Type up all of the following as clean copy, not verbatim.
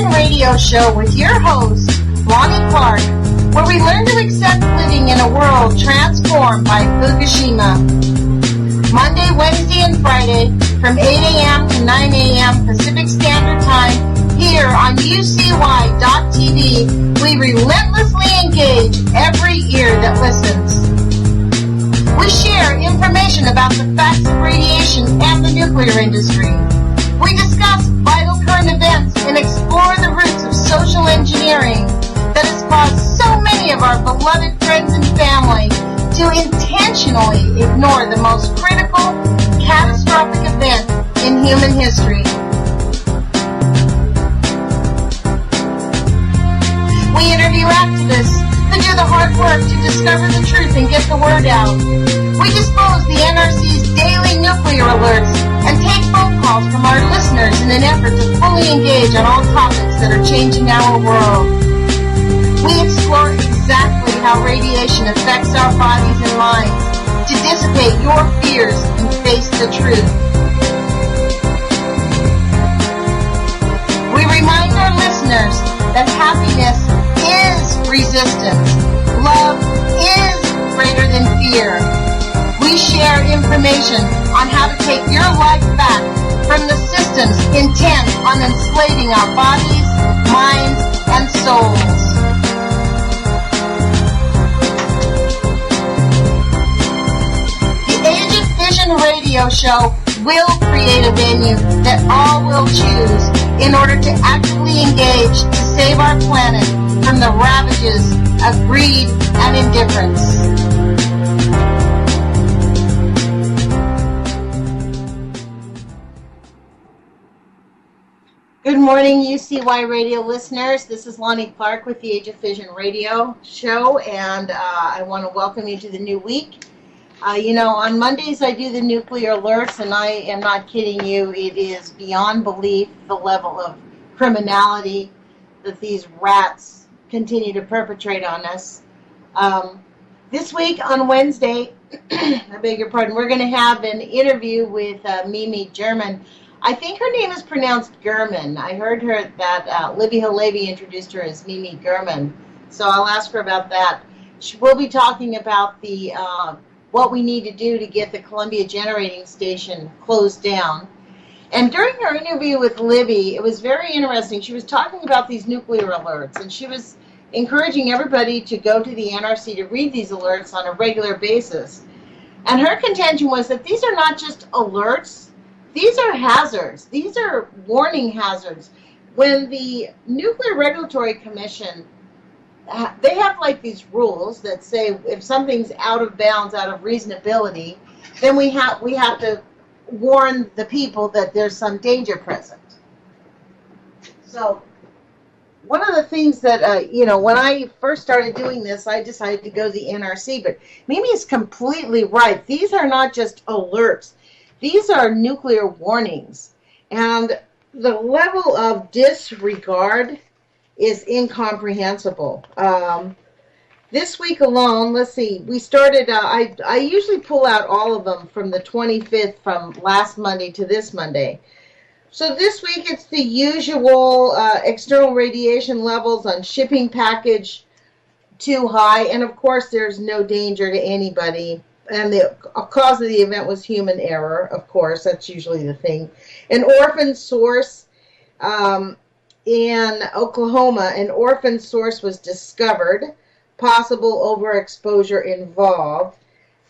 Fission radio show with your host, Lonnie Clark, where we learn to accept living in a world transformed by Fukushima. Monday, Wednesday, and Friday from 8 a.m. to 9 a.m. Pacific Standard Time here on UCY.tv, we relentlessly engage every ear that listens. We share information about the facts of radiation and the nuclear industry. We discuss vital current events and explore the roots of social engineering that has caused so many of our beloved friends and family to intentionally ignore the most critical, catastrophic event in human history. We interview activists who do the hard work to discover the truth and get the word out. We dispose the NRC's daily nuclear alerts and take phone calls from our listeners in an effort to fully engage on all topics that are changing our world. We explore exactly how radiation affects our bodies and minds to dissipate your fears and face the truth. We remind our listeners that happiness is resistance. Love is greater than fear. We share information on how to take your life back from the systems intent on enslaving our bodies, minds, and souls. The Age of Fission radio show will create a venue that all will choose in order to actively engage to save our planet from the ravages of greed and indifference. Good morning, UCY radio listeners. This is Lonnie Clark with the Age of Fission radio show, and I want to welcome you to the new week. On Mondays I do the nuclear alerts, and I am not kidding you. It is beyond belief the level of criminality that these rats continue to perpetrate on us. This week on Wednesday, I beg your pardon, we're going to have an interview with Mimi German. I think her name is pronounced German. I heard her that Libby Halevi introduced her as Mimi German, so I'll ask her about that. We'll be talking about the what we need to do to get the Columbia Generating Station closed down. And during her interview with Libby, it was very interesting. She was talking about these nuclear alerts, and she was encouraging everybody to go to the NRC to read these alerts on a regular basis. And her contention was that these are not just alerts, these are hazards. These are warning hazards. When the Nuclear Regulatory Commission, they have like these rules that say if something's out of bounds, out of reasonability, then we have to warn the people that there's some danger present. So one of the things that, when I first started doing this, I decided to go to the NRC, but Mimi is completely right. These are not just alerts. These are nuclear warnings, and the level of disregard is incomprehensible. This week alone, let's see, we started, I usually pull out all of them from the 25th, from last Monday to this Monday. So this week it's the usual external radiation levels on shipping package too high, and of course there's no danger to anybody. And the cause of the event was human error, of course. That's usually the thing. An orphan source in Oklahoma, an orphan source was discovered. Possible overexposure involved.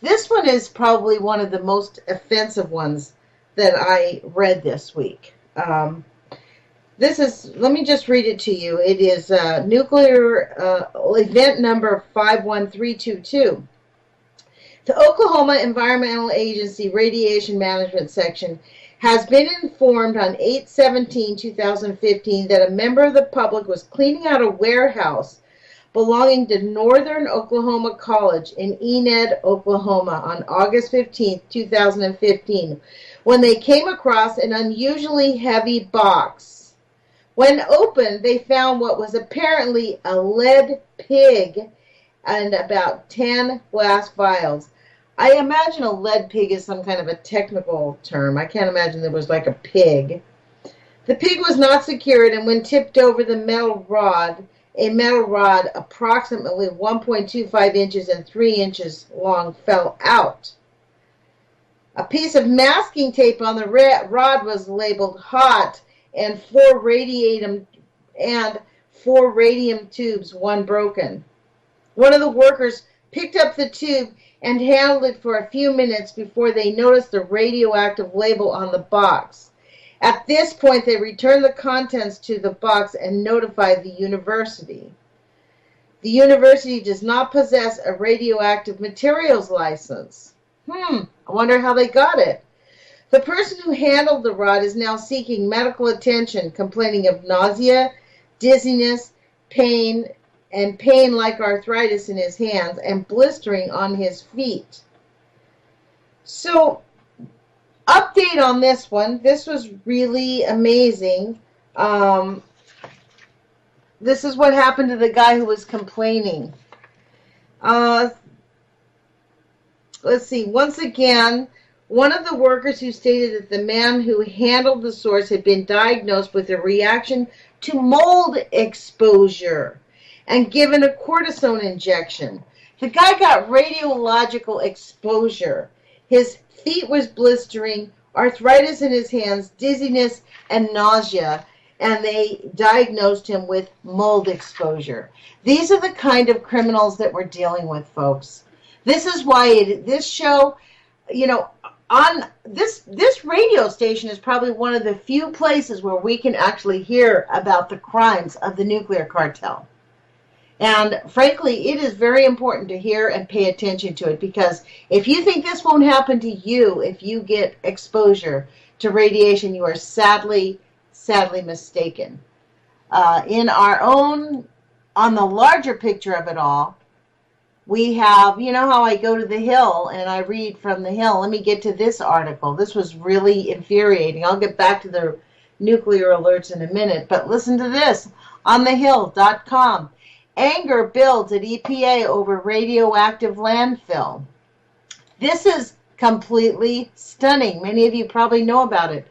This one is probably one of the most offensive ones that I read this week. This is, let me just read it to you. It is nuclear event number 51322. The Oklahoma Environmental Agency Radiation Management Section has been informed on 8/17/2015 that a member of the public was cleaning out a warehouse belonging to Northern Oklahoma College in Enid, Oklahoma on August 15, 2015, when they came across an unusually heavy box. When opened, they found what was apparently a lead pig and about 10 glass vials. I imagine a lead pig is some kind of a technical term. I can't imagine there was like a pig. The pig was not secured, and when tipped over a metal rod approximately 1.25 inches and 3 inches long fell out. A piece of masking tape on the rod was labeled hot and four radium tubes, one broken. One of the workers picked up the tube and handled it for a few minutes before they noticed the radioactive label on the box. At this point, they returned the contents to the box and notified the university. The university does not possess a radioactive materials license. I wonder how they got it. The person who handled the rod is now seeking medical attention, complaining of nausea, dizziness, pain like arthritis in his hands, and blistering on his feet. So, update on this one. This was really amazing. This is what happened to the guy who was complaining. Let's see. Once again, one of the workers who stated that the man who handled the source had been diagnosed with a reaction to mold exposure and given a cortisone injection. The guy got radiological exposure. His feet was blistering, arthritis in his hands, dizziness, and nausea, and they diagnosed him with mold exposure. These are the kind of criminals that we're dealing with, folks. This is why this show, on this radio station is probably one of the few places where we can actually hear about the crimes of the nuclear cartel. And frankly, it is very important to hear and pay attention to it, because if you think this won't happen to you if you get exposure to radiation, you are sadly mistaken. On the larger picture of it all, we have, how I go to the Hill and I read from the Hill. Let me get to this article. This was really infuriating. I'll get back to the nuclear alerts in a minute, but listen to this on thehill.com. Anger builds at EPA over radioactive landfill. This is completely stunning. Many of you probably know about it.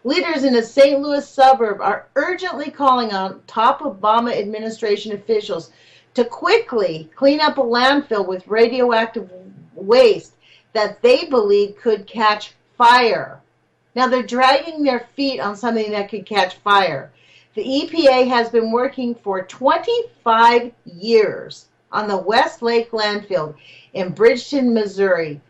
Leaders in a St. Louis suburb are urgently calling on top Obama administration officials to quickly clean up a landfill with radioactive waste that they believe could catch fire. Now, they're dragging their feet on something that could catch fire. The EPA has been working for 25 years on the West Lake landfill in Bridgeton, Missouri,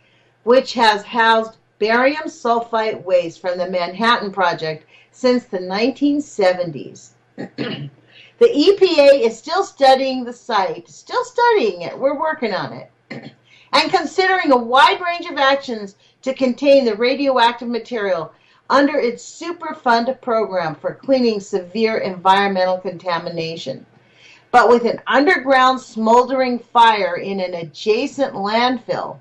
which has housed barium sulfite waste from the Manhattan Project since the 1970s. The EPA is still studying the site, still studying it. We're working on it. And considering a wide range of actions to contain the radioactive material under its Superfund program for cleaning severe environmental contamination. But with an underground smoldering fire in an adjacent landfill,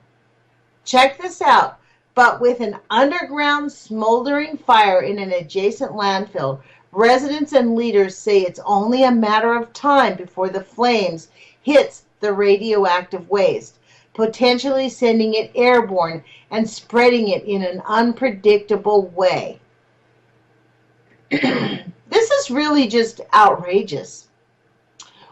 check this out, but with an underground smoldering fire in an adjacent landfill, residents and leaders say it's only a matter of time before the flames hits the radioactive waste, potentially sending it airborne and spreading it in an unpredictable way. This is really just outrageous.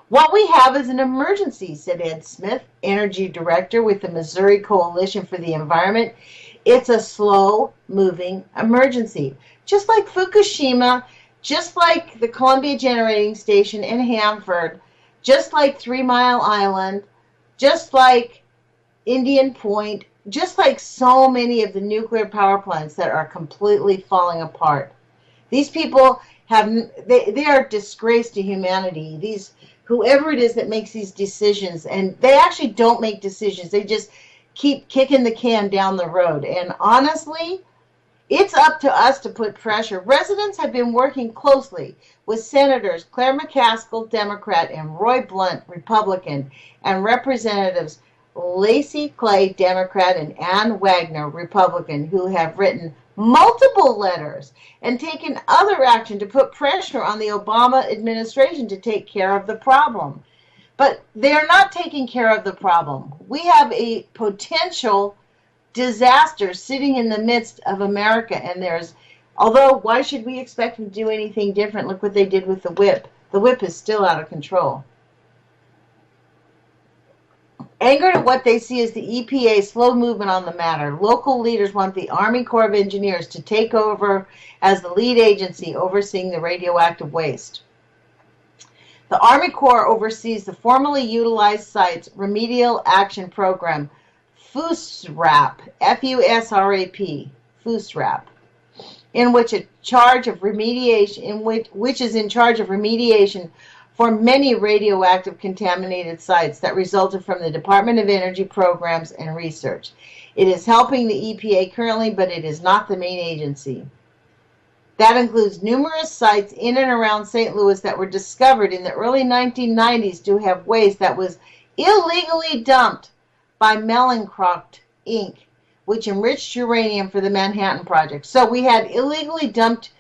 What we have is an emergency, said Ed Smith, energy director with the Missouri Coalition for the Environment. It's a slow-moving emergency. Just like Fukushima, just like the Columbia Generating Station in Hanford, just like 3 Mile Island, just like Indian Point, just like so many of the nuclear power plants that are completely falling apart. These people they are a disgrace to humanity. Whoever it is that makes these decisions, and they actually don't make decisions, they just keep kicking the can down the road. And honestly, it's up to us to put pressure. Residents have been working closely with Senators Claire McCaskill, Democrat, and Roy Blunt, Republican, and Representatives Lacey Clay, Democrat, and Ann Wagner, Republican, who have written multiple letters and taken other action to put pressure on the Obama administration to take care of the problem. But they're not taking care of the problem. We have a potential disaster sitting in the midst of America, and there's Although, why should we expect them to do anything different? Look what they did with the whip. The whip is still out of control. Angered at what they see as the EPA's slow movement on the matter, local leaders want the Army Corps of Engineers to take over as the lead agency overseeing the radioactive waste. The Army Corps oversees the formerly utilized site's Remedial Action Program, FUSRAP, F-U-S-R-A-P, FUSRAP, which is in charge of remediation for many radioactive contaminated sites that resulted from the Department of Energy programs and research. It is helping the EPA currently, but it is not the main agency. That includes numerous sites in and around St. Louis that were discovered in the early 1990s to have waste that was illegally dumped by Mellencroft Inc., which enriched uranium for the Manhattan Project. So we had illegally dumped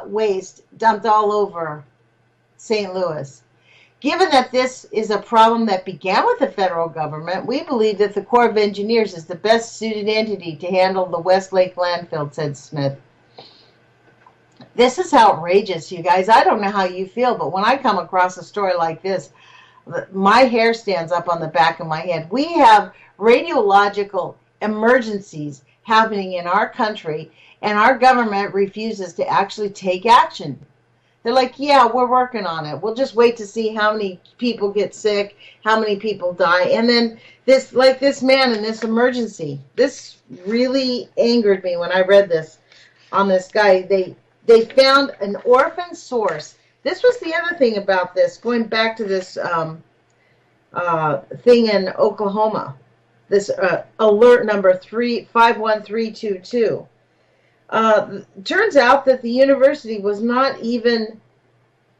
waste dumped all over St. Louis. Given that this is a problem that began with the federal government, we believe that the Corps of Engineers is the best suited entity to handle the Westlake landfill, said Smith. This is outrageous, you guys. I don't know how you feel, but when I come across a story like this, my hair stands up on the back of my head. We have radiological emergencies happening in our country, and our government refuses to actually take action. They're like, yeah, we're working on it. We'll just wait to see how many people get sick, how many people die. And then this man in this emergency, this really angered me when I read this on this guy. They found an orphan source. This was the other thing about this, going back to this thing in Oklahoma, this alert number 51322. Turns out that the university was not even,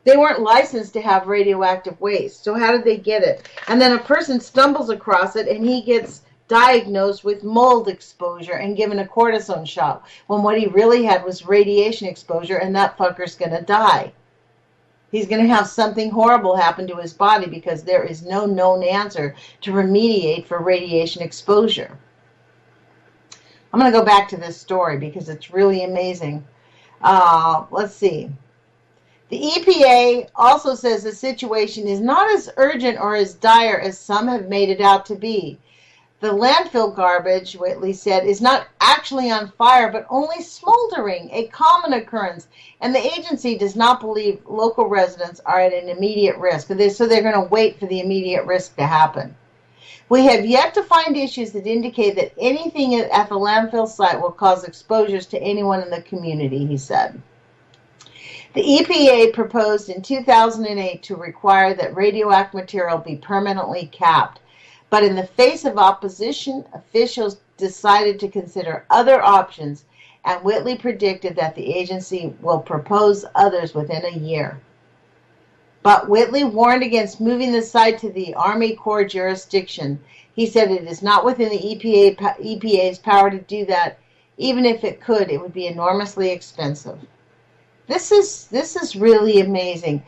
they weren't licensed to have radioactive waste. So how did they get it? And then a person stumbles across it and he gets diagnosed with mold exposure and given a cortisone shot, when what he really had was radiation exposure, and that fucker's going to die. He's going to have something horrible happen to his body because there is no known answer to remediate for radiation exposure. I'm going to go back to this story because it's really amazing. Let's see. The EPA also says the situation is not as urgent or as dire as some have made it out to be. The landfill garbage, Whitley said, is not actually on fire, but only smoldering, a common occurrence. And the agency does not believe local residents are at an immediate risk. So they're going to wait for the immediate risk to happen. We have yet to find issues that indicate that anything at the landfill site will cause exposures to anyone in the community, he said. The EPA proposed in 2008 to require that radioactive material be permanently capped. But in the face of opposition, officials decided to consider other options, and Whitley predicted that the agency will propose others within a year. But Whitley warned against moving the site to the Army Corps jurisdiction. He said it is not within the EPA's power to do that. Even if it could, it would be enormously expensive. This is really amazing.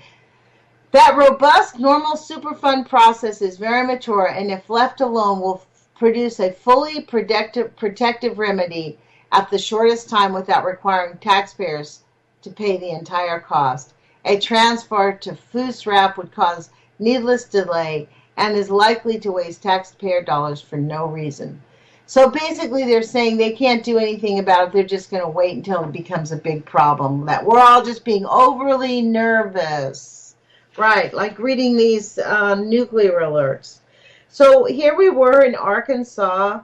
That robust, normal Superfund process is very mature, and if left alone, will produce a fully protective remedy at the shortest time without requiring taxpayers to pay the entire cost. A transfer to FUSRAP would cause needless delay and is likely to waste taxpayer dollars for no reason. So basically they're saying they can't do anything about it. They're just going to wait until it becomes a big problem. That we're all just being overly nervous. Right, like reading these nuclear alerts. So here we were in Arkansas.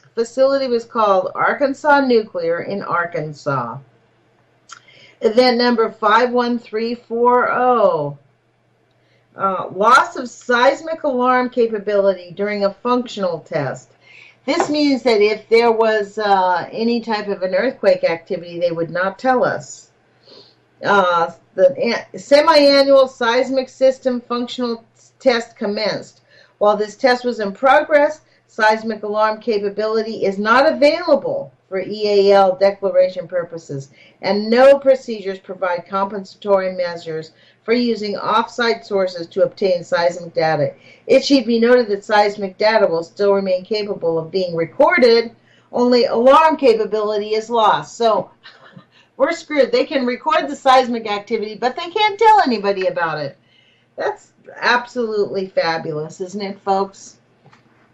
The facility was called Arkansas Nuclear in Arkansas. Event number 51340. Loss of seismic alarm capability during a functional test. This means that if there was any type of an earthquake activity, they would not tell us. The semi-annual seismic system functional test commenced. While this test was in progress, seismic alarm capability is not available for EAL declaration purposes, and no procedures provide compensatory measures for using off-site sources to obtain seismic data. It should be noted that seismic data will still remain capable of being recorded, only alarm capability is lost. So we're screwed. They can record the seismic activity, but they can't tell anybody about it. That's absolutely fabulous, isn't it, folks?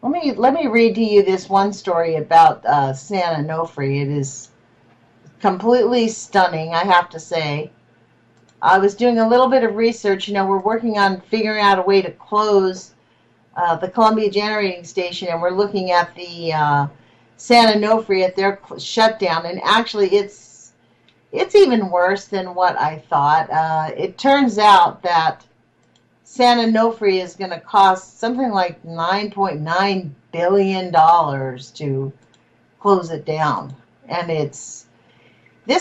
Let me read to you this one story about San Onofre. It is completely stunning, I have to say. I was doing a little bit of research. You know, we're working on figuring out a way to close the Columbia Generating Station, and we're looking at the San Onofre at their shutdown. And actually, it's even worse than what I thought. It turns out that San Onofre is going to cost something like $9.9 billion to close it down. And this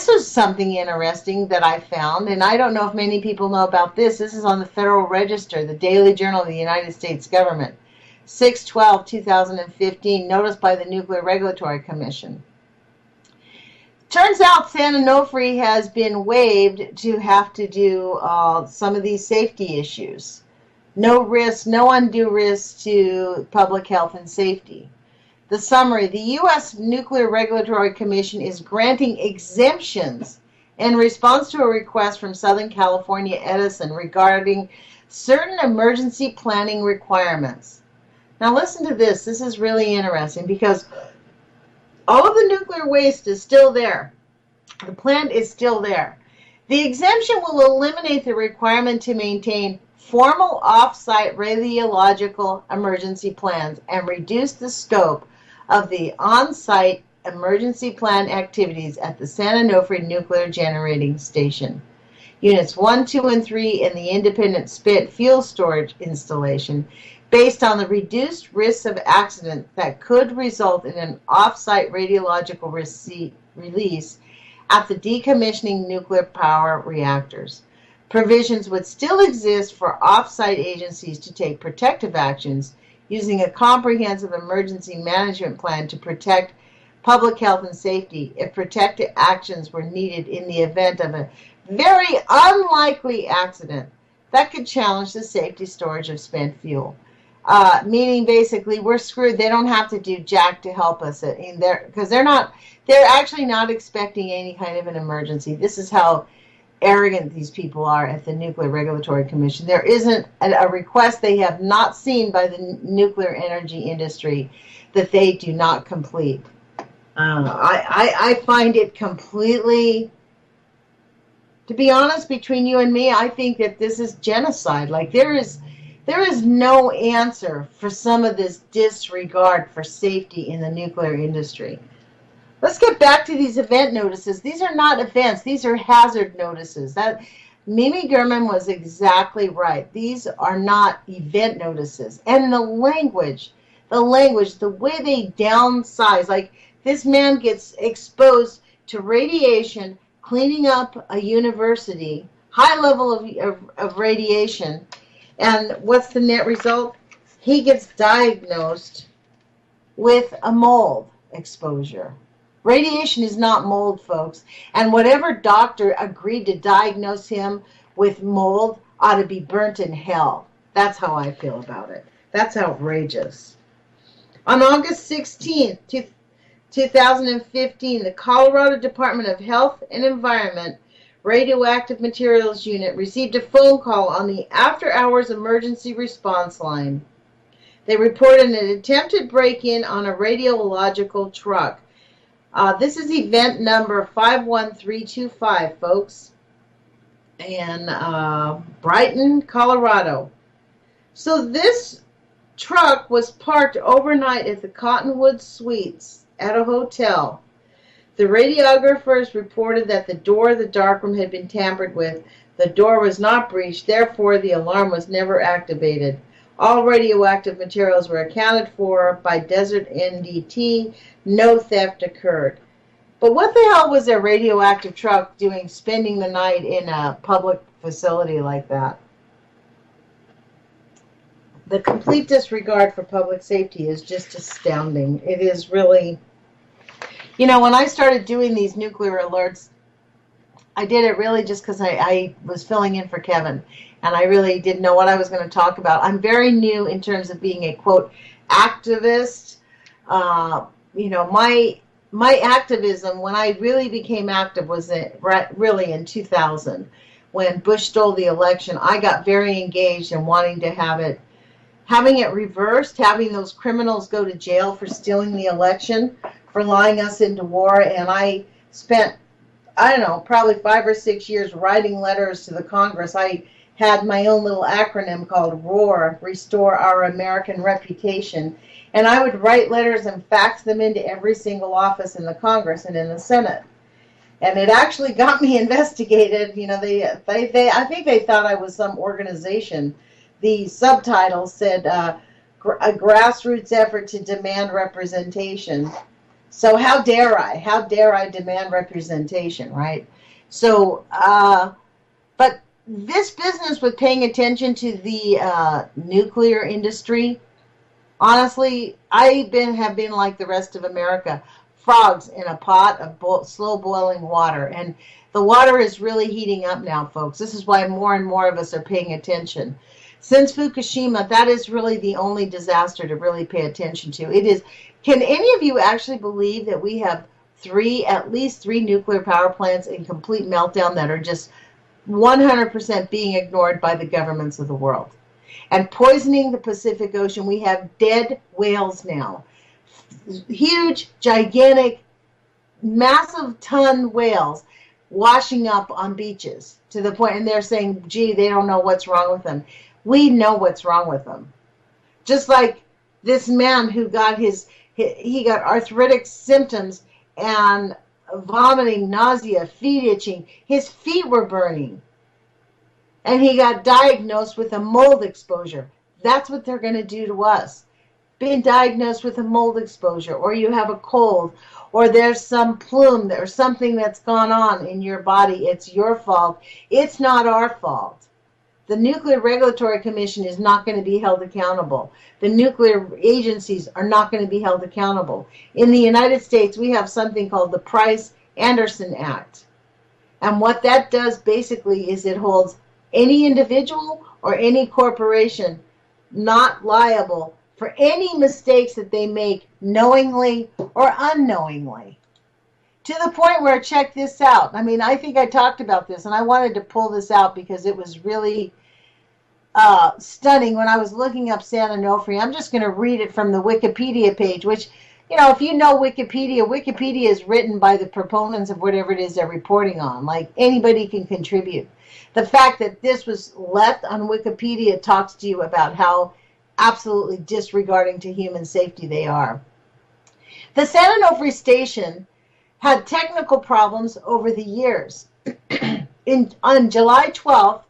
was something interesting that I found, and I don't know if many people know about this. This is on the Federal Register, the Daily Journal of the United States Government, 6/12/2015, noticed by the Nuclear Regulatory Commission. Turns out San Onofre has been waived to have to do some of these safety issues. No risk, no undue risk to public health and safety. The summary: the U.S. Nuclear Regulatory Commission is granting exemptions in response to a request from Southern California Edison regarding certain emergency planning requirements. Now listen to this. This is really interesting because all of the nuclear waste is still there. The plant is still there. The exemption will eliminate the requirement to maintain formal off-site radiological emergency plans and reduce the scope of the on-site emergency plan activities at the San Onofre Nuclear Generating Station. Units 1, 2, and 3 in the independent spent fuel storage installation, based on the reduced risks of accident that could result in an off-site radiological release at the decommissioning nuclear power reactors. Provisions would still exist for off-site agencies to take protective actions using a comprehensive emergency management plan to protect public health and safety if protective actions were needed in the event of a very unlikely accident that could challenge the safety storage of spent fuel. Meaning basically we're screwed. They don't have to do jack to help us because they're actually not expecting any kind of an emergency. This is how arrogant these people are at the Nuclear Regulatory Commission. There isn't a request they have not seen by the nuclear energy industry that they do not complete. I find it completely, to be honest, between you and me, I think that this is genocide. Like there is no answer for some of this disregard for safety in the nuclear industry. Let's get back to these event notices. These are not events. These are hazard notices. Mimi Gurman was exactly right. These are not event notices. And the language, the way they downsize, like this man gets exposed to radiation, cleaning up a university, high level of radiation, and what's the net result? He gets diagnosed with a mold exposure. Radiation is not mold, folks. And whatever doctor agreed to diagnose him with mold ought to be burnt in hell. That's how I feel about it. That's outrageous. On August 16th, 2015, the Colorado Department of Health and Environment Radioactive Materials Unit received a phone call on the after-hours emergency response line. They reported an attempted break-in on a radiological truck. This is event number 51325, folks, in Brighton, Colorado. So this truck was parked overnight at the Cottonwood Suites at a hotel. The radiographers reported that the door of the darkroom had been tampered with. The door was not breached, therefore the alarm was never activated. All radioactive materials were accounted for by Desert NDT. No theft occurred. But what the hell was a radioactive truck doing spending the night in a public facility like that? The complete disregard for public safety is just astounding. It is really... You know, when I started doing these nuclear alerts, I did it really just because I was filling in for Kevin, and I really didn't know what I was going to talk about. I'm very new in terms of being a, quote, activist. You know, my my activism, when I really became active, was really in 2000. When Bush stole the election, I got very engaged in wanting to having it reversed, having those criminals go to jail for stealing the election, for lying us into war. And I spent, I don't know, probably 5 or 6 years writing letters to the Congress. I had my own little acronym called ROAR, Restore Our American Reputation. And I would write letters and fax them into every single office in the Congress and in the Senate. And it actually got me investigated. You know, I think they thought I was some organization. The subtitle said, a grassroots effort to demand representation. So how dare I demand representation, right? So, but this business with paying attention to the nuclear industry, honestly, have been like the rest of America, frogs in a pot of slow boiling water. And the water is really heating up now, folks. This is why more and more of us are paying attention. Since Fukushima, that is really the only disaster to really pay attention to. It is. Can any of you actually believe that we have at least three nuclear power plants in complete meltdown that are just 100% being ignored by the governments of the world? And poisoning the Pacific Ocean, we have dead whales now. Huge, gigantic, massive ton whales washing up on beaches to the point, and they're saying, gee, they don't know what's wrong with them. We know what's wrong with them. Just like this man who got he got arthritic symptoms and vomiting, nausea, feet itching. His feet were burning. And he got diagnosed with a mold exposure. That's what they're going to do to us. Being diagnosed with a mold exposure, or you have a cold, or there's some plume or something that's gone on in your body. It's your fault. It's not our fault. The Nuclear Regulatory Commission is not going to be held accountable. The nuclear agencies are not going to be held accountable. In the United States, we have something called the Price-Anderson Act. And what that does basically is it holds any individual or any corporation not liable for any mistakes that they make knowingly or unknowingly. To the point where, check this out. I mean, I think I talked about this, and I wanted to pull this out because it was really stunning when I was looking up San Onofre. I'm just going to read it from the Wikipedia page, which, you know, if you know Wikipedia, Wikipedia is written by the proponents of whatever it is they're reporting on. Like, anybody can contribute. The fact that this was left on Wikipedia talks to you about how absolutely disregarding to human safety they are. The San Onofre station had technical problems over the years. On July 12th,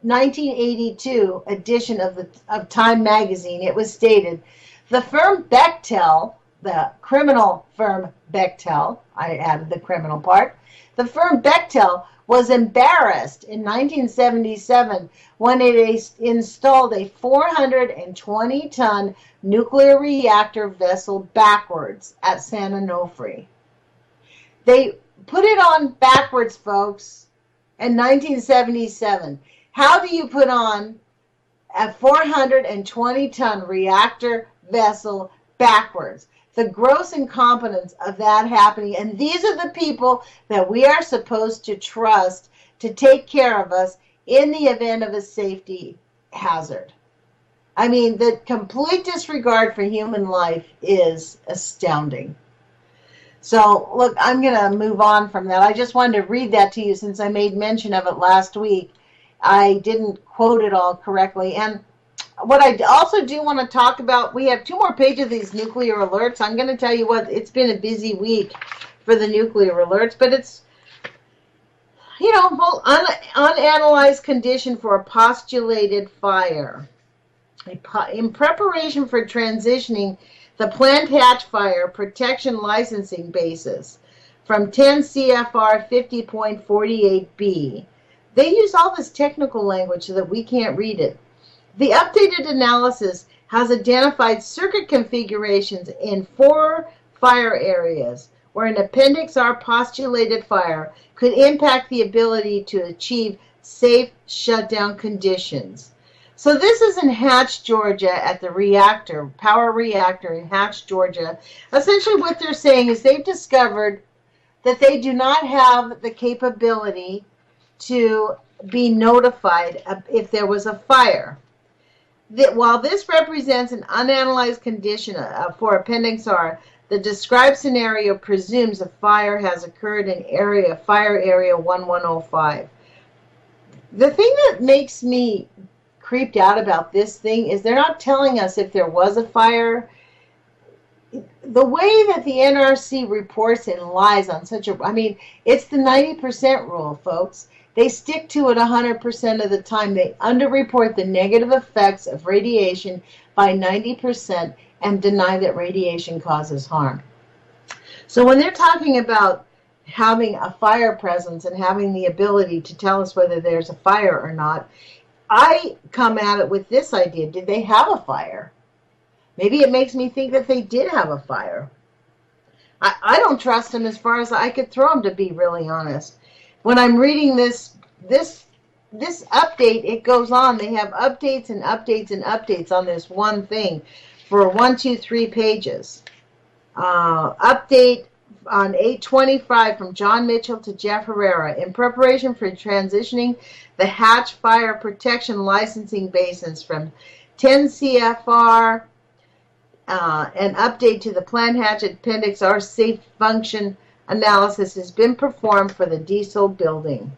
1982 edition of Time magazine, it was stated, the firm Bechtel, the criminal firm Bechtel, I added the criminal part, the firm Bechtel was embarrassed in 1977 when it installed a 420-ton nuclear reactor vessel backwards at San Onofre. They put it on backwards, folks, in 1977. How do you put on a 420-ton reactor vessel backwards? The gross incompetence of that happening. And these are the people that we are supposed to trust to take care of us in the event of a safety hazard. I mean, the complete disregard for human life is astounding. So, look, I'm going to move on from that. I just wanted to read that to you since I made mention of it last week. I didn't quote it all correctly. And what I also do want to talk about, we have 2 more pages of these nuclear alerts. I'm going to tell you what, it's been a busy week for the nuclear alerts, but it's, you know, unanalyzed condition for a postulated fire. In preparation for transitioning the plant hatch fire protection licensing basis from 10 CFR 50.48b. They use all this technical language so that we can't read it. The updated analysis has identified circuit configurations in 4 fire areas where an Appendix R postulated fire could impact the ability to achieve safe shutdown conditions. So this is in Hatch, Georgia, at the power reactor in Hatch, Georgia. Essentially what they're saying is they've discovered that they do not have the capability to be notified if there was a fire. While this represents an unanalyzed condition for Appendix R, the described scenario presumes a fire has occurred in fire area 1105. The thing that makes me creeped out about this thing is they're not telling us if there was a fire. The way that the NRC reports and lies on it's the 90% rule, folks. They stick to it 100% of the time. They underreport the negative effects of radiation by 90% and deny that radiation causes harm. So when they're talking about having a fire presence and having the ability to tell us whether there's a fire or not, I come at it with this idea. Did they have a fire? Maybe it makes me think that they did have a fire. I don't trust them as far as I could throw them, to be really honest. When I'm reading this update, it goes on. They have updates and updates and updates on this one thing for 1, 2, 3 pages. Update on 8/25 from John Mitchell to Jeff Herrera. In preparation for transitioning the Hatch Fire Protection Licensing Basins from 10 CFR, an update to the Plant Hatch Appendix R safe function analysis has been performed for the diesel building.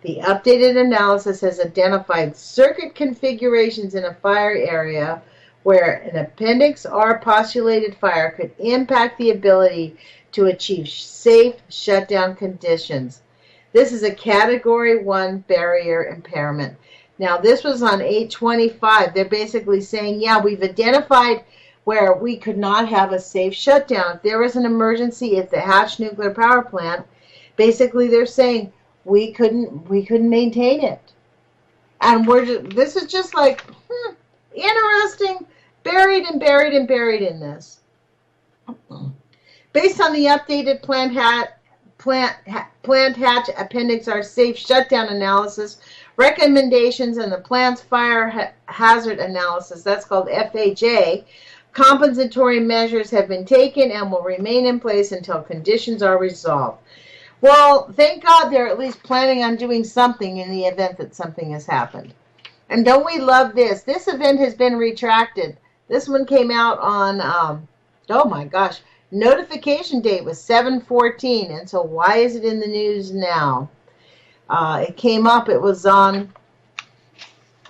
The updated analysis has identified circuit configurations in a fire area where an Appendix R postulated fire could impact the ability to achieve safe shutdown conditions. This is a Category 1 barrier impairment. Now, this was on 8/25. They're basically saying, yeah, we've identified where we could not have a safe shutdown. If there was an emergency at the Hatch nuclear power plant, basically they're saying we couldn't maintain it. And this is just like interesting, buried in this. Based on the updated Plant Hatch Appendix R safe shutdown analysis, recommendations, and the plant's fire hazard analysis, that's called FHA, compensatory measures have been taken and will remain in place until conditions are resolved. Well, thank God they're at least planning on doing something in the event that something has happened. And don't we love this? This event has been retracted. This one came out on, oh my gosh, notification date was 7/14. And so why is it in the news now? It came up, it was on,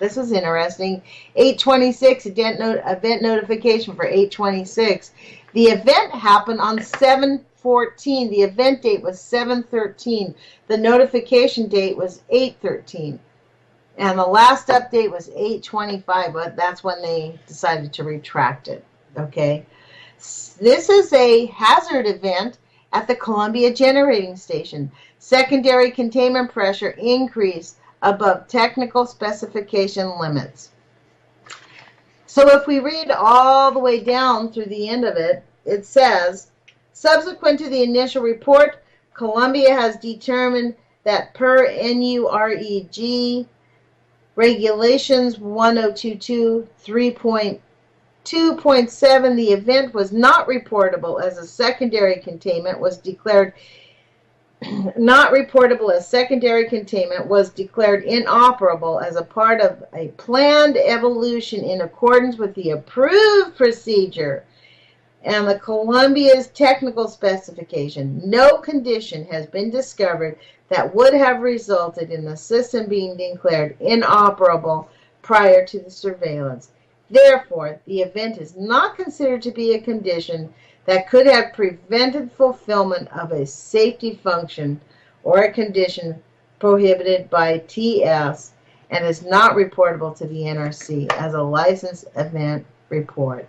this is interesting, 8/26, event notification for 8/26. The event happened on 7/14. The event date was 7/13. The notification date was 8/13. And the last update was 8/25, but that's when they decided to retract it. Okay. This is a hazard event at the Columbia Generating Station. Secondary containment pressure increased above technical specification limits. So if we read all the way down through the end of it, it says, subsequent to the initial report, Columbia has determined that per NUREG regulations 1022 3.2.7, the event was not reportable as a secondary containment was declared inoperable as a part of a planned evolution in accordance with the approved procedure and the Columbia's technical specification. No condition has been discovered that would have resulted in the system being declared inoperable prior to the surveillance. Therefore, the event is not considered to be a condition that could have prevented fulfillment of a safety function or a condition prohibited by TS and is not reportable to the NRC as a licensed event report.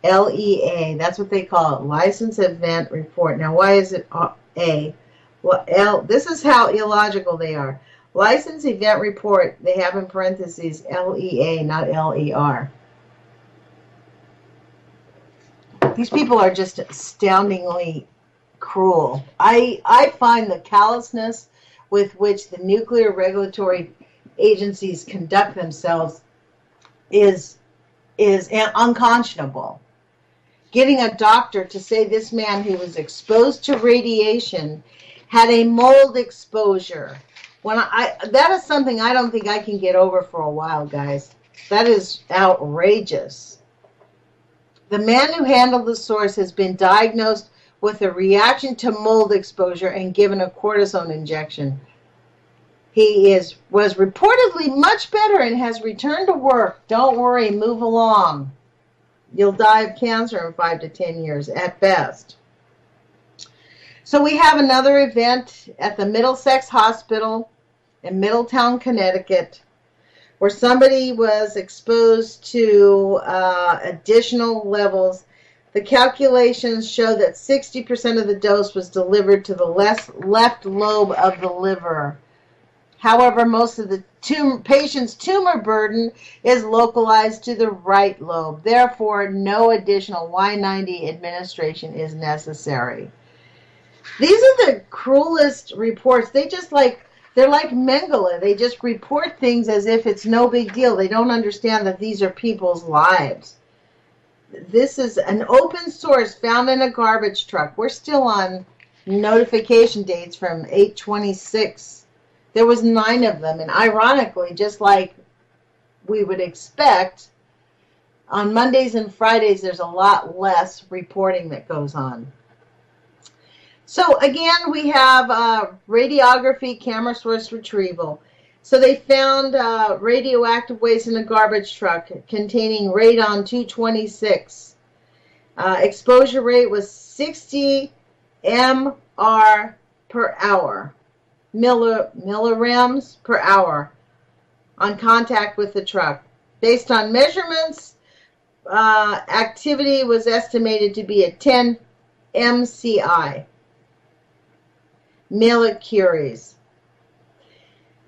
LEA, that's what they call it, License Event Report. Now, why is it A? Well, this is how illogical they are. License Event Report, they have in parentheses LEA, not LER. These people are just astoundingly cruel. I find the callousness with which the Nuclear Regulatory agencies conduct themselves is unconscionable. Getting a doctor to say this man who was exposed to radiation had a mold exposure. That is something I don't think I can get over for a while, guys. That is outrageous. The man who handled the source has been diagnosed with a reaction to mold exposure and given a cortisone injection. He was reportedly much better and has returned to work. Don't worry, move along. You'll die of cancer in 5 to 10 years at best. So we have another event at the Middlesex Hospital in Middletown, Connecticut, where somebody was exposed to additional levels. The calculations show that 60% of the dose was delivered to the left lobe of the liver. However, most of the patient's tumor burden is localized to the right lobe. Therefore, no additional Y90 administration is necessary. These are the cruelest reports. They're like Mengele. They just report things as if it's no big deal. They don't understand that these are people's lives. This is an open source found in a garbage truck. We're still on notification dates from 8/26. There was 9 of them, and ironically, just like we would expect, on Mondays and Fridays, there's a lot less reporting that goes on. So again, we have radiography camera source retrieval. So they found radioactive waste in a garbage truck containing radon-226. Exposure rate was 60 mR per hour. Millirems per hour on contact with the truck. Based on measurements, activity was estimated to be at 10 MCI, millicuries.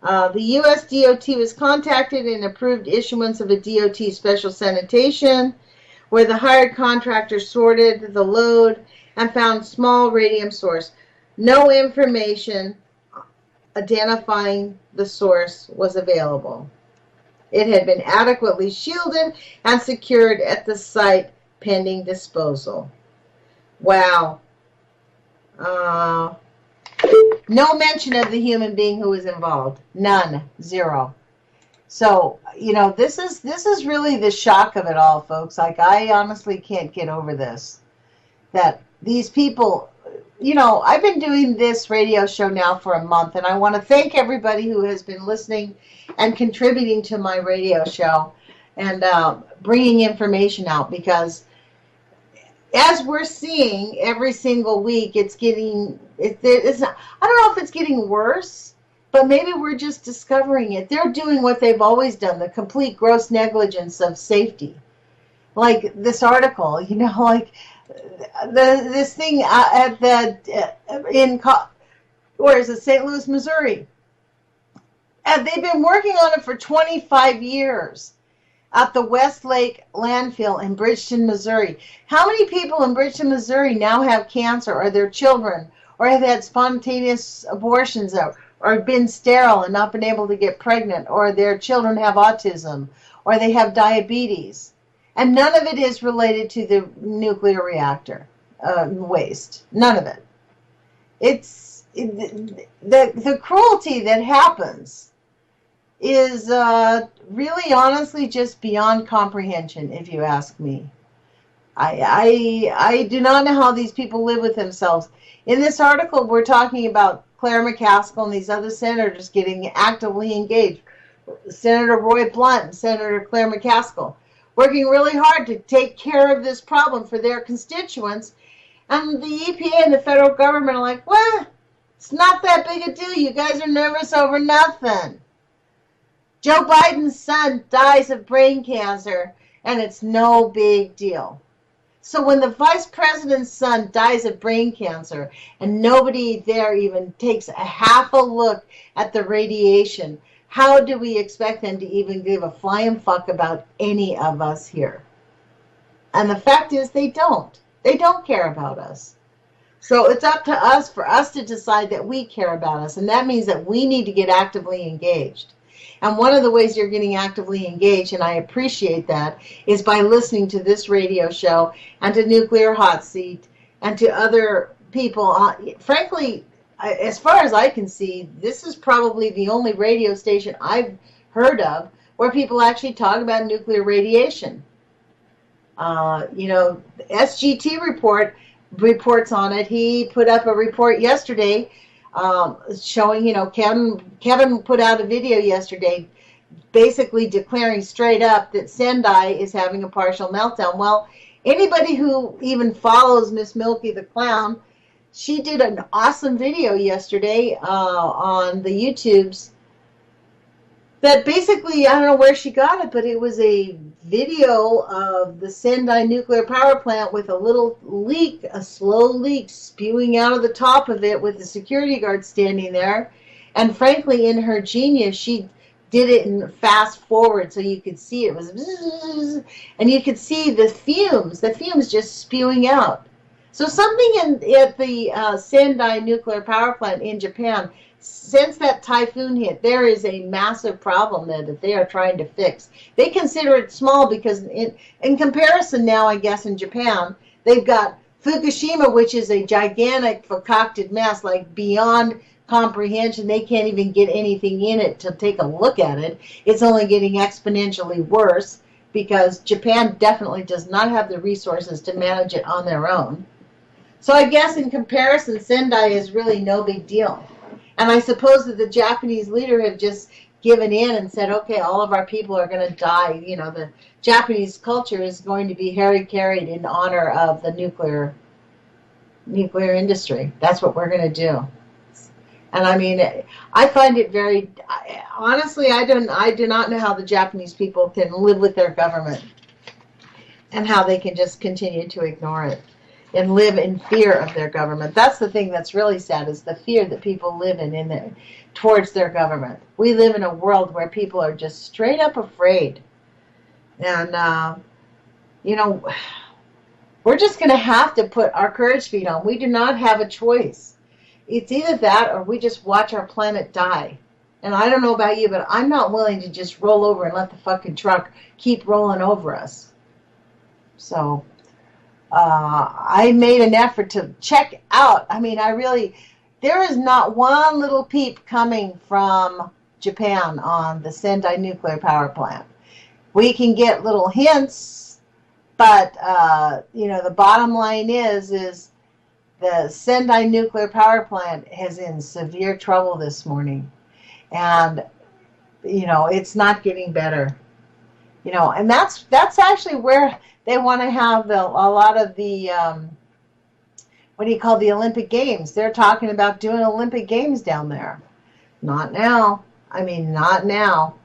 The U.S. DOT was contacted and approved issuance of a DOT special sanitation, where the hired contractor sorted the load and found small radium source. No information identifying the source was available. It had been adequately shielded and secured at the site pending disposal. Wow. No mention of the human being who was involved. None. Zero. So, this is really the shock of it all, folks. Like, I honestly can't get over this. That these people, I've been doing this radio show now for a month, and I want to thank everybody who has been listening and contributing to my radio show and bringing information out, because as we're seeing every single week, I don't know if it's getting worse, but maybe we're just discovering it. They're doing what they've always done, the complete gross negligence of safety. Like this article, this thing St. Louis, Missouri. And they've been working on it for 25 years at the Westlake landfill in Bridgeton, Missouri. How many people in Bridgeton, Missouri now have cancer, or their children, or have had spontaneous abortions, or been sterile and not been able to get pregnant, or their children have autism, or they have diabetes? And none of it is related to the nuclear reactor waste. None of it. The cruelty that happens is really, honestly, just beyond comprehension, if you ask me. I do not know how these people live with themselves. In this article, we're talking about Claire McCaskill and these other senators getting actively engaged. Senator Roy Blunt and Senator Claire McCaskill working really hard to take care of this problem for their constituents. And the EPA and the federal government are like, well, it's not that big a deal. You guys are nervous over nothing. Joe Biden's son dies of brain cancer, and it's no big deal. So when the vice president's son dies of brain cancer, and nobody there even takes a half a look at the radiation, how do we expect them to even give a flying fuck about any of us here? And the fact is, they don't. They don't care about us. So it's up to us, for us to decide that we care about us, and that means that we need to get actively engaged. And one of the ways you're getting actively engaged, and I appreciate that, is by listening to this radio show and to Nuclear Hot Seat and to other people. Frankly, as far as I can see, this is probably the only radio station I've heard of where people actually talk about nuclear radiation. The SGT reports on it. He put up a report yesterday showing, Kevin put out a video yesterday basically declaring straight up that Sendai is having a partial meltdown. Well, anybody who even follows Miss Milky the Clown, she did an awesome video yesterday on the YouTubes that basically, I don't know where she got it, but it was a video of the Sendai nuclear power plant with a little leak, a slow leak spewing out of the top of it with the security guard standing there. And frankly, in her genius, she did it in fast forward so you could see it was bzzz, and you could see the fumes just spewing out. So something at the Sendai nuclear power plant in Japan, since that typhoon hit, there is a massive problem there that they are trying to fix. They consider it small because in comparison now, I guess, in Japan, they've got Fukushima, which is a gigantic concocted mess, like beyond comprehension. They can't even get anything in it to take a look at it. It's only getting exponentially worse because Japan definitely does not have the resources to manage it on their own. So I guess in comparison, Sendai is really no big deal. And I suppose that the Japanese leader have just given in and said, okay, all of our people are going to die. The Japanese culture is going to be carried in honor of the nuclear industry. That's what we're going to do. And I mean, I find it very, honestly, I do not know how the Japanese people can live with their government and how they can just continue to ignore it and live in fear of their government. That's the thing that's really sad, is the fear that people live in towards their government. We live in a world where people are just straight up afraid. And, we're just going to have to put our courage feet on. We do not have a choice. It's either that or we just watch our planet die. And I don't know about you, but I'm not willing to just roll over and let the fucking truck keep rolling over us. So I made an effort to check out. I mean, there is not one little peep coming from Japan on the Sendai nuclear power plant. We can get little hints, but, the bottom line is the Sendai nuclear power plant is in severe trouble this morning. And, it's not getting better. And that's actually where they want to have a lot of the, the Olympic Games. They're talking about doing Olympic Games down there. Not now. Not now.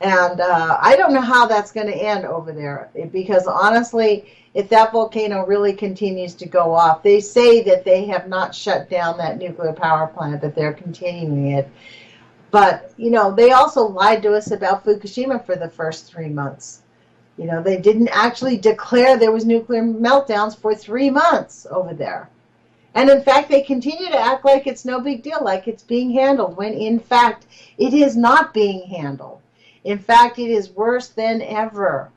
And I don't know how that's going to end over there, because honestly, if that volcano really continues to go off, they say that they have not shut down that nuclear power plant, that they're continuing it. But, they also lied to us about Fukushima for the first 3 months. They didn't actually declare there was nuclear meltdowns for 3 months over there. And in fact, they continue to act like it's no big deal, like it's being handled, when in fact, it is not being handled. In fact, it is worse than ever.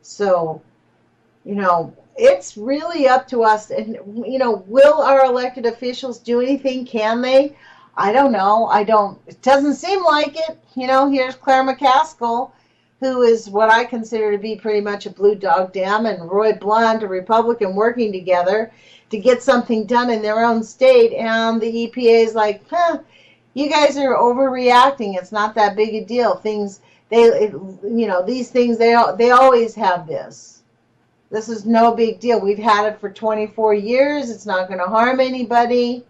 So, it's really up to us. And, will our elected officials do anything? Can they? I don't know. It doesn't seem like it. Here's Claire McCaskill, who is what I consider to be pretty much a blue dog dam, and Roy Blunt, a Republican, working together to get something done in their own state. And the EPA is like, you guys are overreacting. It's not that big a deal. These things, they always have this. This is no big deal. We've had it for 24 years. It's not going to harm anybody.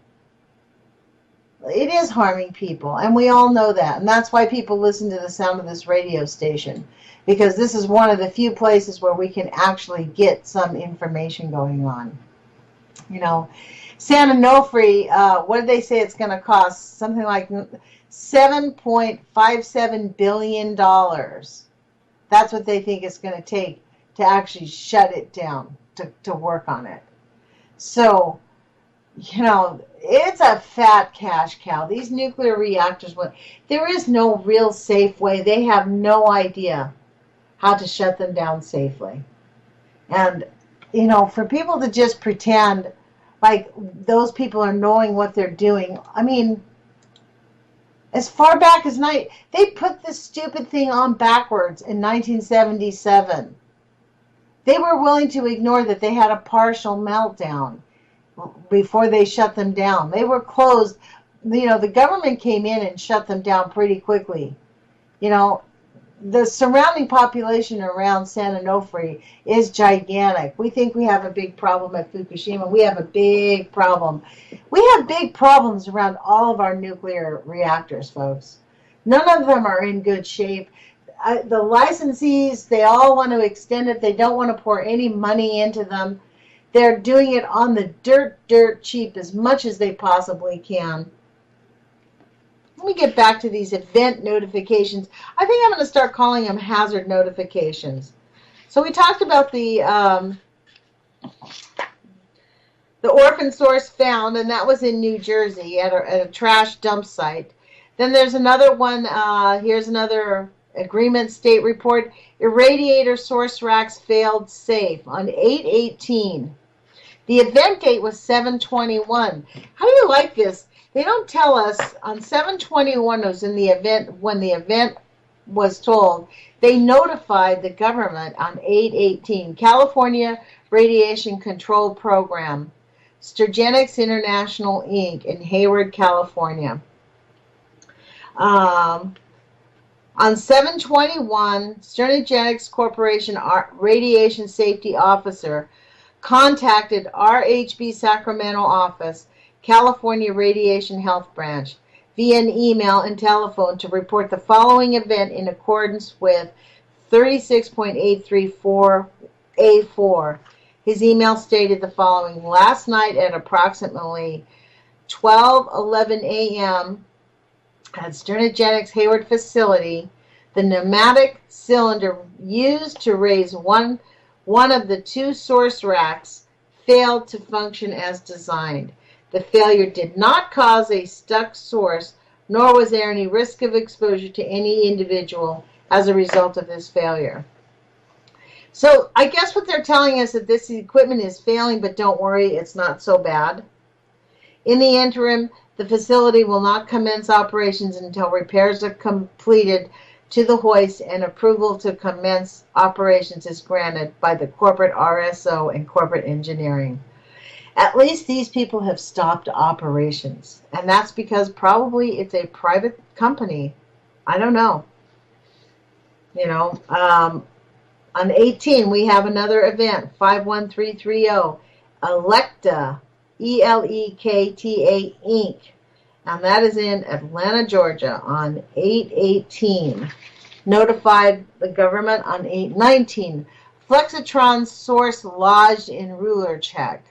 It is harming people, and we all know that. And that's why people listen to the sound of this radio station, because this is one of the few places where we can actually get some information going on. San Onofre, what did they say it's going to cost? Something like $7.57 billion. That's what they think it's going to take to actually shut it down, to work on it. So, It's a fat cash cow. These nuclear reactors, there is no real safe way. They have no idea how to shut them down safely. And, for people to just pretend like those people are knowing what they're doing, I mean, as far back as they put this stupid thing on backwards in 1977. They were willing to ignore that they had a partial meltdown before they shut them down. They were closed. The government came in and shut them down pretty quickly. The surrounding population around San Onofre is gigantic. We think we have a big problem at Fukushima. We have a big problem. We have big problems around all of our nuclear reactors, folks. None of them are in good shape. The licensees, they all want to extend it. They don't want to pour any money into them. They're doing it on the dirt cheap as much as they possibly can. Let me get back to these event notifications. I think I'm going to start calling them hazard notifications. So we talked about the orphan source found, and that was in New Jersey at a trash dump site. Then there's another one. Here's another agreement state report. Irradiator source racks failed safe on 8/18. The event date was 7/21. How do you like this? They don't tell us on 7/21 was in the event when the event was told. They notified the government on 8/18. California Radiation Control Program, Sturgenics International Inc. in Hayward, California. On 7/21, Sturgenics Corporation Radiation Safety Officer contacted RHB Sacramento office, California Radiation Health Branch, via an email and telephone to report the following event in accordance with 36.834A4. His email stated the following: last night at approximately 12:11 a.m. at Sturgenics Hayward facility, the pneumatic cylinder used to raise one of the two source racks failed to function as designed. The failure did not cause a stuck source, nor was there any risk of exposure to any individual as a result of this failure. So I guess what they're telling us is that this equipment is failing, but don't worry, it's not so bad. In the interim, the facility will not commence operations until repairs are completed to the hoist and approval to commence operations is granted by the corporate RSO and corporate engineering. At least these people have stopped operations, and that's because probably it's a private company. I don't know. On 18, we have another event, 51330, Elekta, Elekta Inc., and that is in Atlanta, Georgia, on 8/18. Notified the government on 8/19. Flexitron source lodged in ruler check.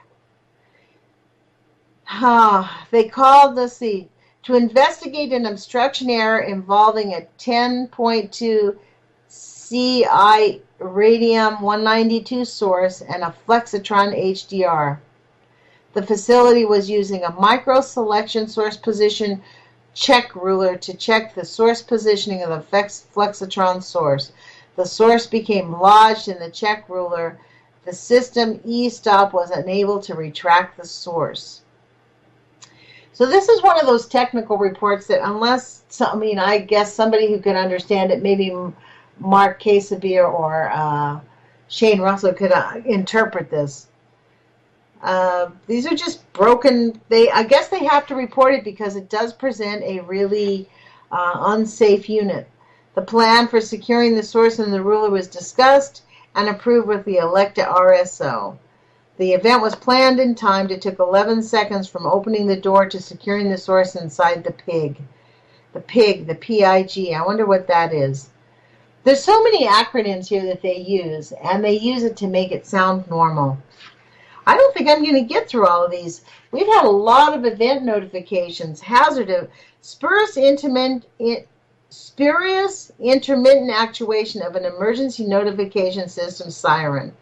They called to investigate an obstruction error involving a 10.2 Ci radium-192 source and a Flexitron HDR. The facility was using a micro-selection source position check ruler to check the source positioning of the Flexitron source. The source became lodged in the check ruler. The system e-stop was unable to retract the source. So this is one of those technical reports that I guess somebody who could understand it, maybe Mark Casabir or Shane Russell could interpret this. These are just broken. I guess they have to report it because it does present a really unsafe unit. The plan for securing the source and the ruler was discussed and approved with the Elekta RSO. The event was planned in time. It took 11 seconds from opening the door to securing the source inside the PIG. The PIG. I wonder what that is. There's so many acronyms here that they use, and they use it to make it sound normal. I don't think I'm going to get through all of these. We've had a lot of event notifications. Spurious intermittent actuation of an emergency notification system siren.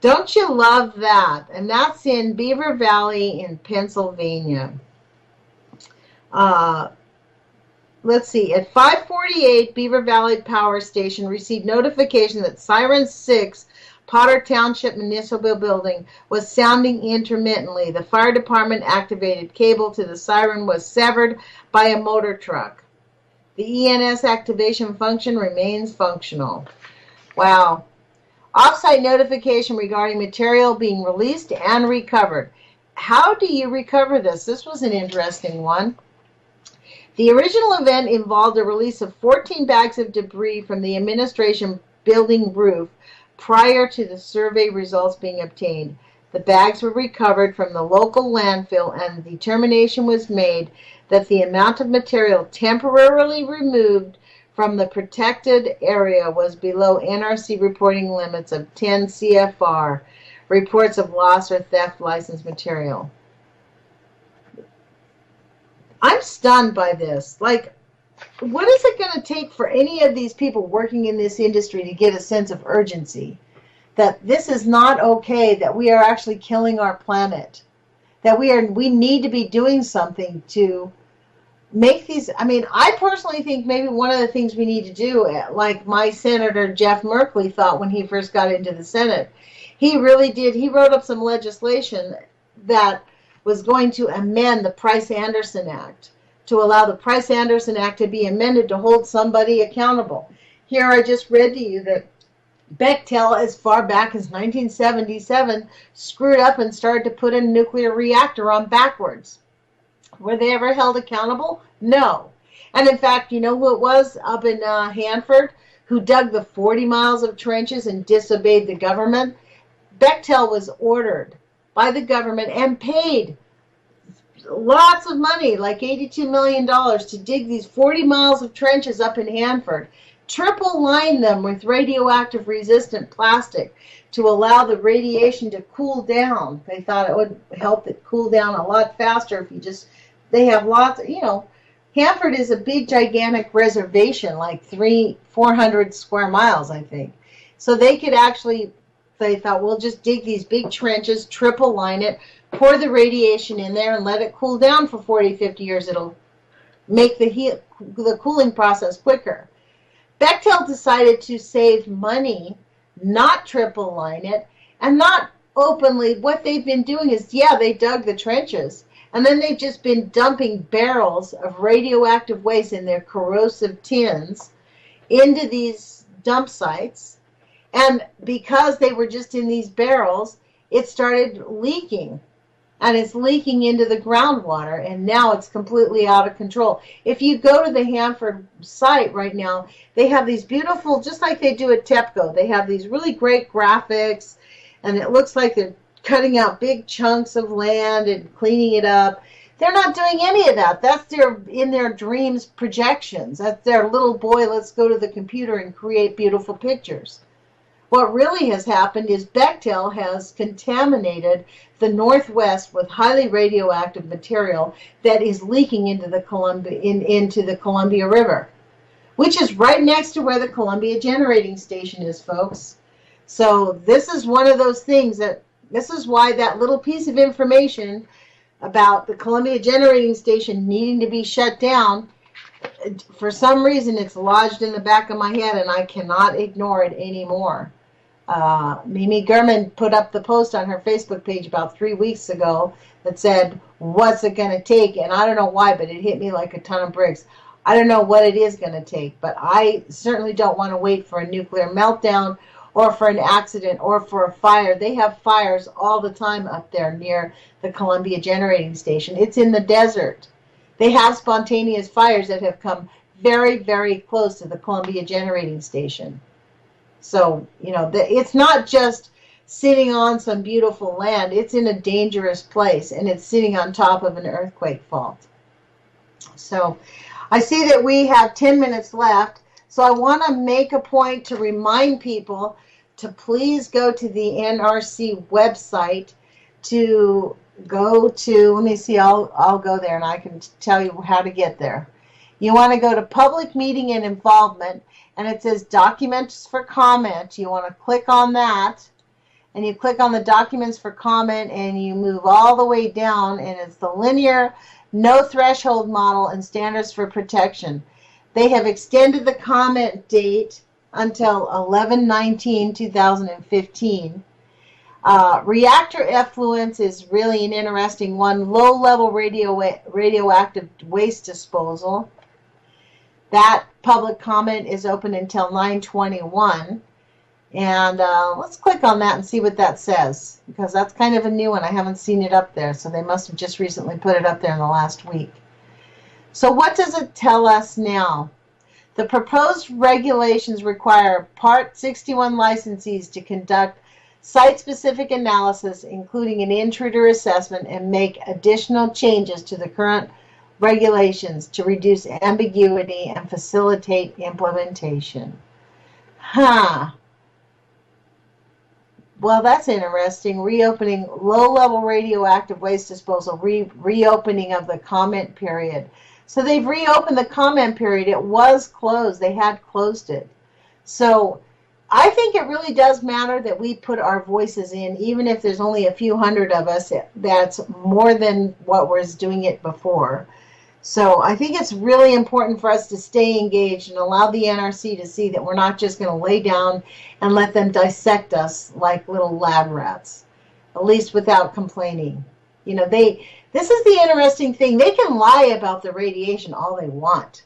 Don't you love that? And that's in Beaver Valley in Pennsylvania. Uh, let's see. At 5:48, Beaver Valley Power Station received notification that Siren 6 Potter Township Municipal Building was sounding intermittently. The fire department activated cable to the siren was severed by a motor truck. The ENS activation function remains functional. Wow. Offsite notification regarding material being released and recovered. How do you recover this? This was an interesting one. The original event involved a release of 14 bags of debris from the administration building roof prior to the survey results being obtained. The bags were recovered from the local landfill, and the determination was made that the amount of material temporarily removed from the protected area was below NRC reporting limits of 10 CFR, reports of loss or theft license material. I'm stunned by this. Like, what is it going to take for any of these people working in this industry to get a sense of urgency that this is not okay, that we are actually killing our planet, that we need to be doing something to make these. I mean, I personally think maybe one of the things we need to do, like my Senator Jeff Merkley thought when he first got into the Senate, he really did. He wrote up some legislation that was going to amend the Price-Anderson Act to allow the Price-Anderson Act to be amended to hold somebody accountable. Here I just read to you that Bechtel, as far back as 1977, screwed up and started to put a nuclear reactor on backwards. Were they ever held accountable? No. And in fact, you know who it was up in Hanford who dug the 40 miles of trenches and disobeyed the government? Bechtel was ordered by the government and paid lots of money, like $82 million, to dig these 40 miles of trenches up in Hanford, triple line them with radioactive resistant plastic to allow the radiation to cool down. They thought it would help it cool down a lot faster if you just, they have lots, Hanford is a big, gigantic reservation, like 400 square miles, I think. So they could actually, they thought, we'll just dig these big trenches, triple line it, pour the radiation in there and let it cool down for 40, 50 years. It'll make the cooling process quicker. Bechtel decided to save money, not triple line it, and not openly. What they've been doing is, they dug the trenches, and then they've just been dumping barrels of radioactive waste in their corrosive tins into these dump sites. And because they were just in these barrels, it started leaking. And it's leaking into the groundwater, and now it's completely out of control. If you go to the Hanford site right now, they have these beautiful, just like they do at TEPCO, they have these really great graphics, and it looks like they're cutting out big chunks of land and cleaning it up. They're not doing any of that. That's in their dreams projections. That's their little boy, let's go to the computer and create beautiful pictures. What really has happened is Bechtel has contaminated the Northwest with highly radioactive material that is leaking into the Columbia River, which is right next to where the Columbia Generating Station is, folks. So this is one of those things this is why that little piece of information about the Columbia Generating Station needing to be shut down, for some reason it's lodged in the back of my head and I cannot ignore it anymore. Mimi Gurman put up the post on her Facebook page about 3 weeks ago that said, what's it going to take? And I don't know why, but it hit me like a ton of bricks. I don't know what it is going to take, but I certainly don't want to wait for a nuclear meltdown or for an accident or for a fire. They have fires all the time up there near the Columbia Generating Station. It's in the desert. They have spontaneous fires that have come very, very close to the Columbia Generating Station. So, it's not just sitting on some beautiful land. It's in a dangerous place, and it's sitting on top of an earthquake fault. So, I see that we have 10 minutes left, so I want to make a point to remind people to please go to the NRC website to go to, let me see, I'll go there and I can tell you how to get there. You want to go to Public Meeting and Involvement, and it says Documents for Comment. You want to click on that, and you click on the documents for comment, and you move all the way down, and it's the linear, no threshold model and standards for protection. They have extended the comment date until 11/19/2015. Reactor effluents is really an interesting one. Low-level radioactive waste disposal. That public comment is open until 9/21. And let's click on that and see what that says, because that's kind of a new one. I haven't seen it up there, so they must have just recently put it up there in the last week. So what does it tell us now? The proposed regulations require Part 61 licensees to conduct site-specific analysis, including an intruder assessment, and make additional changes to the current regulations to reduce ambiguity and facilitate implementation. Well, that's interesting. Reopening low-level radioactive waste disposal, reopening of the comment period. So they've reopened the comment period. It was closed. They had closed it. So I think it really does matter that we put our voices in, even if there's only a few hundred of us. That's more than what was doing it before. So I think it's really important for us to stay engaged and allow the NRC to see that we're not just going to lay down and let them dissect us like little lab rats, at least without complaining. You know, this is the interesting thing. They can lie about the radiation all they want,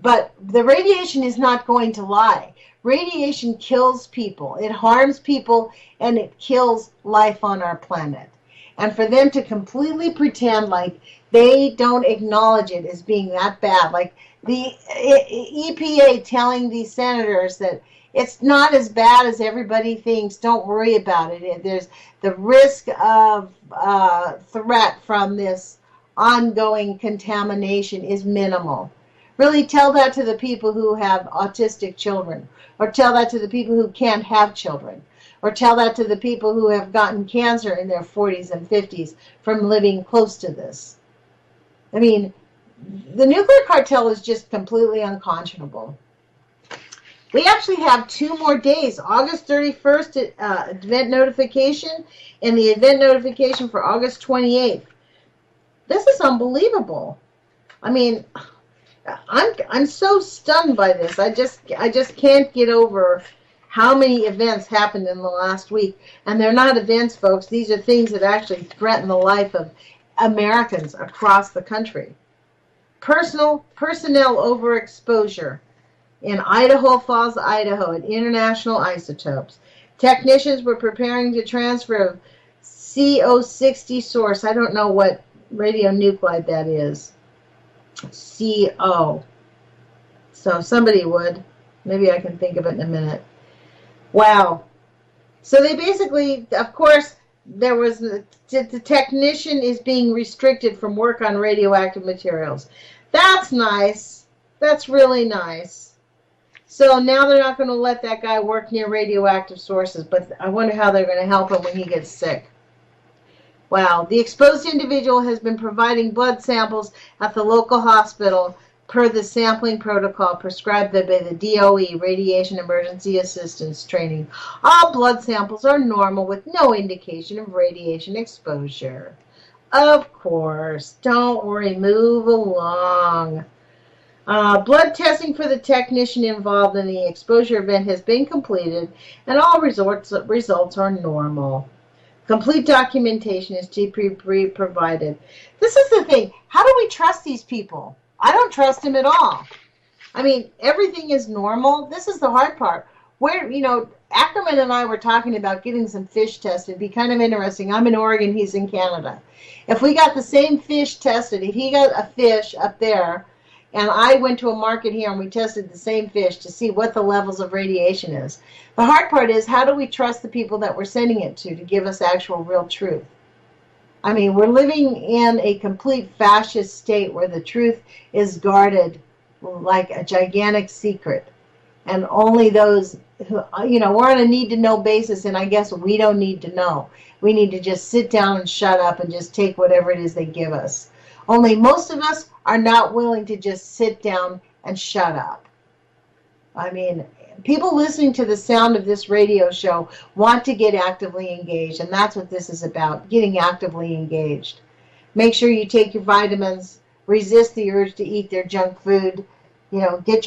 but the radiation is not going to lie. Radiation kills people. It harms people, and it kills life on our planet. And for them to completely pretend like they don't acknowledge it as being that bad, like the EPA telling these senators that it's not as bad as everybody thinks, don't worry about it. There's the risk of threat from this ongoing contamination is minimal. Really tell that to the people who have autistic children, or tell that to the people who can't have children, or tell that to the people who have gotten cancer in their 40s and 50s from living close to this. I mean, the nuclear cartel is just completely unconscionable. We actually have 2 more days, August 31st event notification and the event notification for August 28th. This is unbelievable. I mean, I'm so stunned by this. I just can't get over how many events happened in the last week. And they're not events, folks. These are things that actually threaten the life of Americans across the country. Personnel overexposure in Idaho Falls, Idaho, at international isotopes. Technicians were preparing to transfer a CO60 source. I don't know what radionuclide that is. CO. So somebody would. Maybe I can think of it in a minute. Wow. So they basically, of course, there was the technician is being restricted from work on radioactive materials. That's nice. That's really nice. So now they're not going to let that guy work near radioactive sources, but I wonder how they're going to help him when he gets sick. Wow. The exposed individual has been providing blood samples at the local hospital per the sampling protocol prescribed by the DOE, Radiation Emergency Assistance Training. All blood samples are normal with no indication of radiation exposure. Of course. Don't worry. Move along. Blood testing for the technician involved in the exposure event has been completed, and all results are normal. Complete documentation is to be provided. This is the thing. How do we trust these people? I don't trust them at all. I mean, everything is normal. This is the hard part. Where, Ackerman and I were talking about getting some fish tested. It'd be kind of interesting. I'm in Oregon. He's in Canada. If we got the same fish tested, if he got a fish up there, and I went to a market here and we tested the same fish to see what the levels of radiation is. The hard part is, how do we trust the people that we're sending it to give us actual real truth? I mean, we're living in a complete fascist state where the truth is guarded like a gigantic secret. And only those who, we're on a need-to-know basis, and I guess we don't need to know. We need to just sit down and shut up and just take whatever it is they give us. Only most of us are not willing to just sit down and shut up. I mean, people listening to the sound of this radio show want to get actively engaged, and that's what this is about, getting actively engaged. Make sure you take your vitamins, resist the urge to eat their junk food, get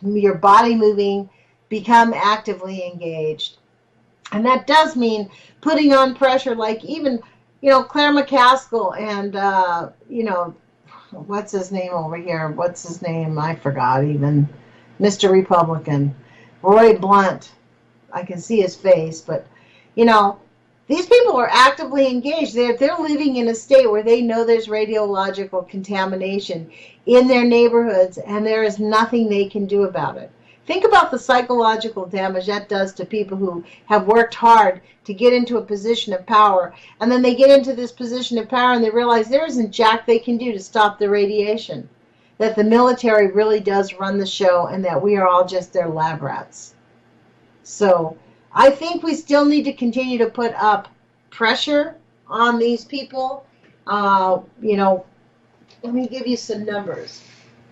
your body moving, become actively engaged. And that does mean putting on pressure, like even, Claire McCaskill and, what's his name over here? What's his name? I forgot even. Mr. Republican. Roy Blunt. I can see his face, but, these people are actively engaged. They're living in a state where they know there's radiological contamination in their neighborhoods, and there is nothing they can do about it. Think about the psychological damage that does to people who have worked hard to get into a position of power, and then they get into this position of power and they realize there isn't jack they can do to stop the radiation, that the military really does run the show, and that we are all just their lab rats. So I think we still need to continue to put up pressure on these people. Let me give you some numbers.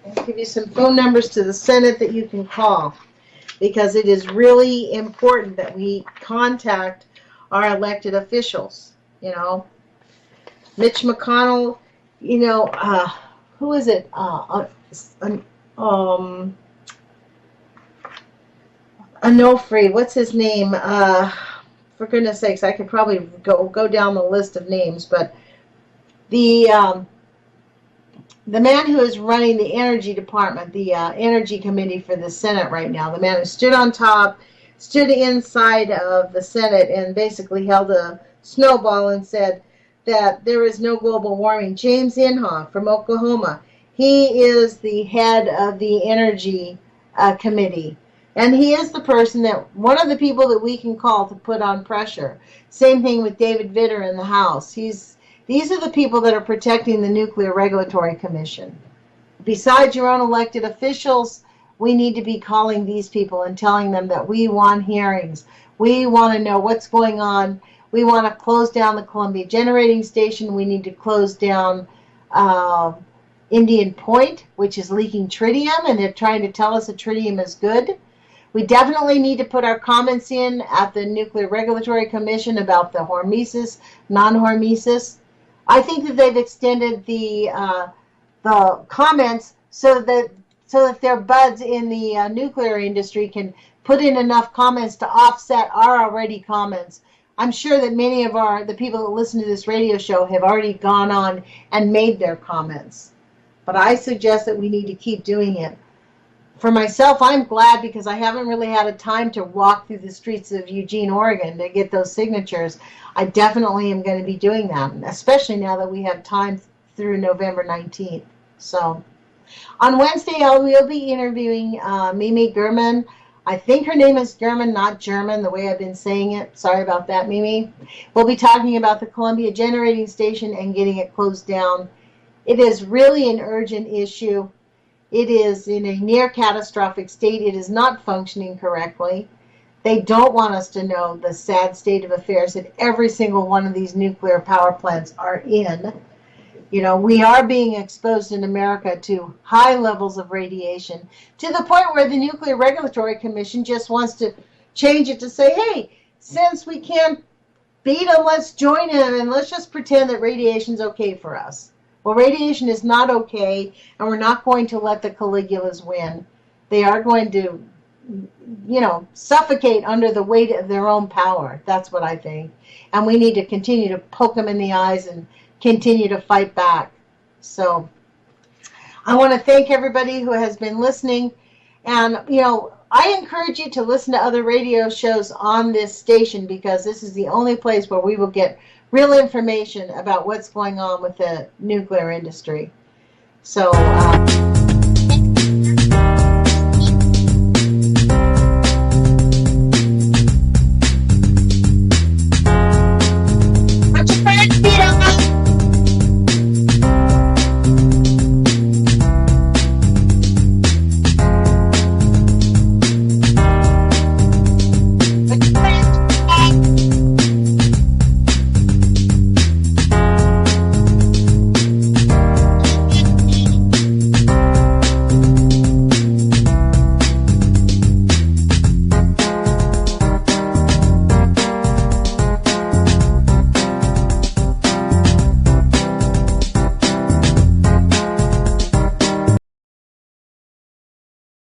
I'll give you some phone numbers to the Senate that you can call, because it is really important that we contact our elected officials. Mitch McConnell, who is it? Onofre, what's his name? For goodness sakes, I could probably go down the list of names, but the man who is running the energy department, the energy committee for the Senate right now, the man who stood inside of the Senate and basically held a snowball and said that there is no global warming. James Inhofe from Oklahoma, he is the head of the energy committee. And he is the person one of the people that we can call to put on pressure. Same thing with David Vitter in the House. These are the people that are protecting the Nuclear Regulatory Commission. Besides your own elected officials, we need to be calling these people and telling them that we want hearings. We want to know what's going on. We want to close down the Columbia Generating Station. We need to close down Indian Point, which is leaking tritium, and they're trying to tell us that tritium is good. We definitely need to put our comments in at the Nuclear Regulatory Commission about the hormesis, non-hormesis. I think that they've extended the comments so that their buds in the nuclear industry can put in enough comments to offset our already comments. I'm sure that many of the people that listen to this radio show have already gone on and made their comments. But I suggest that we need to keep doing it. For myself, I'm glad because I haven't really had a time to walk through the streets of Eugene, Oregon to get those signatures. I definitely am going to be doing that, especially now that we have time through November 19th. So on Wednesday, I will be interviewing Mimi Gurman. I think her name is Gurman, not German, the way I've been saying it. Sorry about that, Mimi. We'll be talking about the Columbia Generating Station and getting it closed down. It is really an urgent issue. It is in a near catastrophic state. It is not functioning correctly. They don't want us to know the sad state of affairs that every single one of these nuclear power plants are in. We are being exposed in America to high levels of radiation to the point where the Nuclear Regulatory Commission just wants to change it to say, hey, since we can't beat them, let's join them and let's just pretend that radiation's okay for us. Well, radiation is not okay, and we're not going to let the Caligulas win. They are going to, suffocate under the weight of their own power. That's what I think. And we need to continue to poke them in the eyes and continue to fight back. So I want to thank everybody who has been listening. And, I encourage you to listen to other radio shows on this station because this is the only place where we will get real information about what's going on with the nuclear industry. So